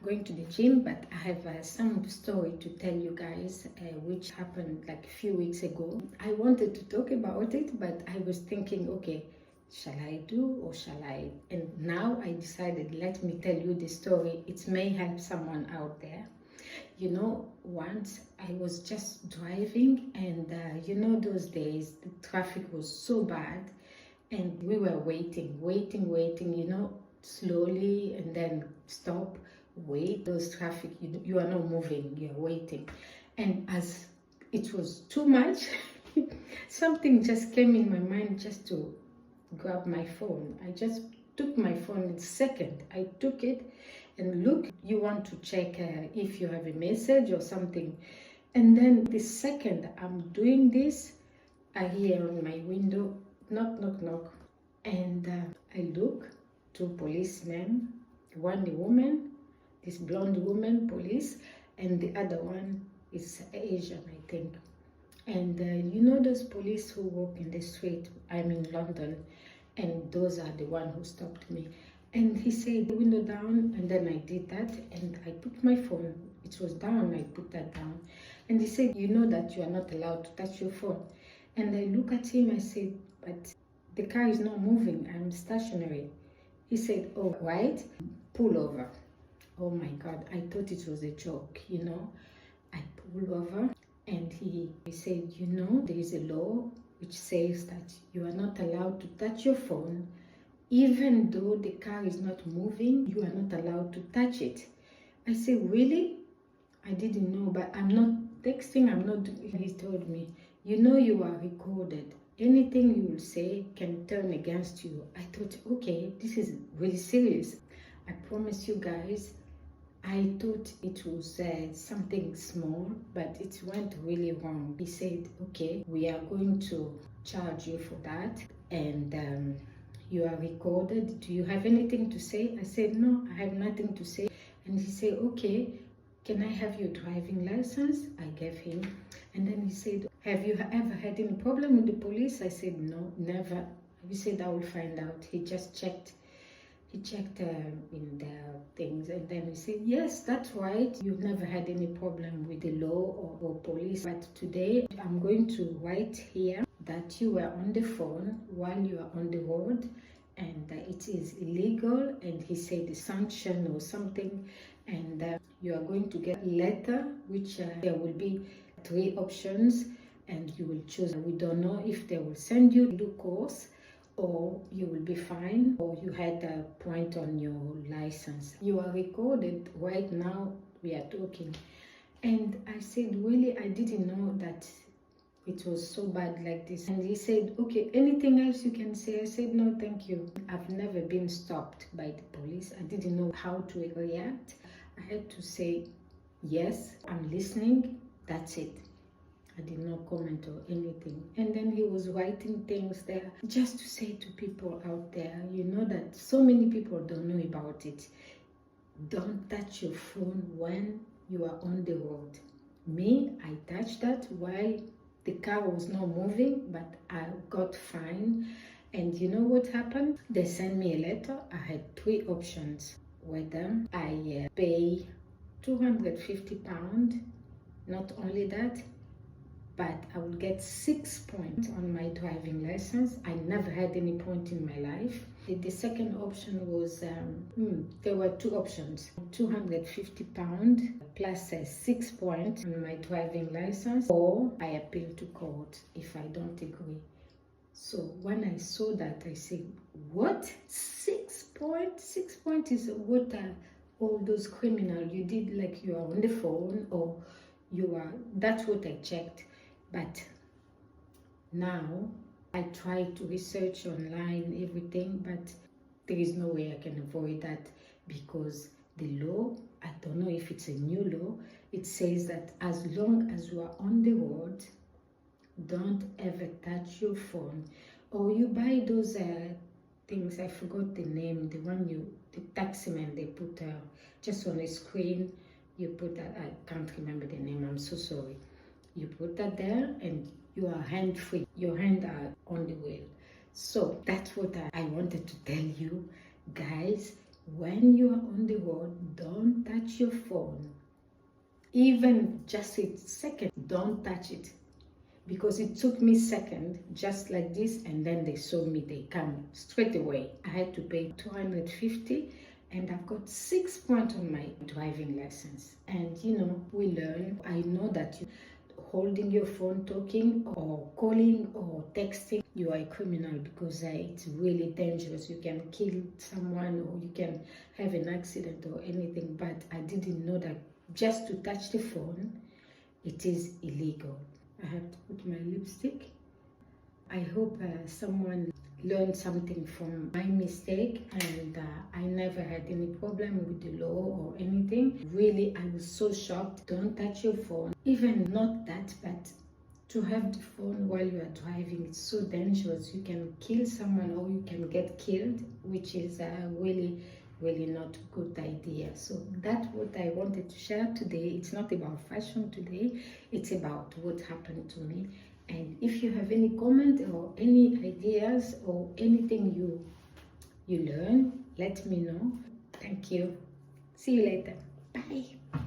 going to the gym, but I have some story to tell you guys, which happened like a few weeks ago. I wanted to talk about it, but I was thinking, okay, shall I do or shall I? And now I decided, let me tell you the story. It may help someone out there. You know, once I was just driving, and those days the traffic was so bad, and we were waiting, slowly, and then stop, wait. Those traffic, you are not moving, you're waiting. And as it was too much, something just came in my mind just to grab my phone. I just took my phone in a second. I took it and look, you want to check if you have a message or something. And then the second I'm doing this, I hear on my window, knock, knock, knock. And I look, two policemen, one a woman, this blonde woman, police, and the other one is Asian, I think. And those police who walk in the street, I'm in London, and those are the one who stopped me. And he said, the window down, and then I did that, and I put my phone, it was down, I put that down. And he said, you know that you are not allowed to touch your phone. And I look at him, I said, but the car is not moving, I'm stationary. He said, oh, right, pull over. Oh my God, I thought it was a joke, I pulled over, and he said, there is a law which says that you are not allowed to touch your phone. Even though the car is not moving, you are not allowed to touch it. I said, really? I didn't know, but I'm not texting, I'm not doing. He told me, you are recorded. Anything you will say can turn against you. I thought, okay, this is really serious. I promise you guys, I thought it was something small, but it went really wrong. He said, okay, we are going to charge you for that, and you are recorded. Do you have anything to say? I said, no, I have nothing to say. And he said, okay, can I have your driving license? I gave him. And then he said, have you ever had any problem with the police? I said, no, never. He said, I will find out. He just checked. He checked in the things, and then he said, yes, that's right. You've never had any problem with the law or police. But today I'm going to write here that you were on the phone while you are on the road, and it is illegal. And he said the sanction or something, and you are going to get a letter, which there will be 3 options, and you will choose. We don't know if they will send you to course, or you will be fined, or you had a point on your license. You are recorded right now, we are talking. And I said, really, I didn't know that it was so bad like this. And he said, okay, anything else you can say? I said, no, thank you. I've never been stopped by the police. I didn't know how to react. I had to say, yes, I'm listening, that's it. I did not comment or anything. And then he was writing things there just to say to people out there, that so many people don't know about it. Don't touch your phone when you are on the road. Me, I touched that while the car was not moving, but I got fined. And you know what happened? They sent me a letter. I had 3 options. Whether I pay £250, not only that, but I will get 6 points on my driving license. I never had any point in my life. The second option was, there were 2 options, £250 plus 6 points on my driving license, or I appeal to court if I don't agree. So when I saw that, I said, what? 6 points? 6 points is what all those criminals you did, like you are on the phone, or you are, that's what I checked. But now I try to research online everything, but there is no way I can avoid that, because the law, I don't know if it's a new law, it says that as long as you are on the road, don't ever touch your phone. Or you buy those things, I forgot the name, the one the taximan, they put just on the screen, you put that, I can't remember the name, I'm so sorry. You put that there and you are hand-free. Your hands are on the wheel. So that's what I wanted to tell you, guys. when you are on the road, don't touch your phone. Even just a second, don't touch it. Because it took me second, just like this, and then they saw me, they come straight away. I had to pay 250, and I've got 6 points on my driving license. And you know, we learn. I know that you holding your phone, talking or calling or texting, you are a criminal, because it's really dangerous. You can kill someone, or you can have an accident or anything. But I didn't know that just to touch the phone, it is illegal. I have to put my lipstick. I hope someone learned something from my mistake, and I never had any problem with the law or anything. Really, I was so shocked. Don't touch your phone. Even not that, but to have the phone while you are driving, it's so dangerous. You can kill someone, or you can get killed, which is really not a good idea. So that's what I wanted to share today. It's not about fashion today, it's about what happened to me. And if you have any comment or any ideas or anything you learn, let me know. Thank you. See you later. Bye.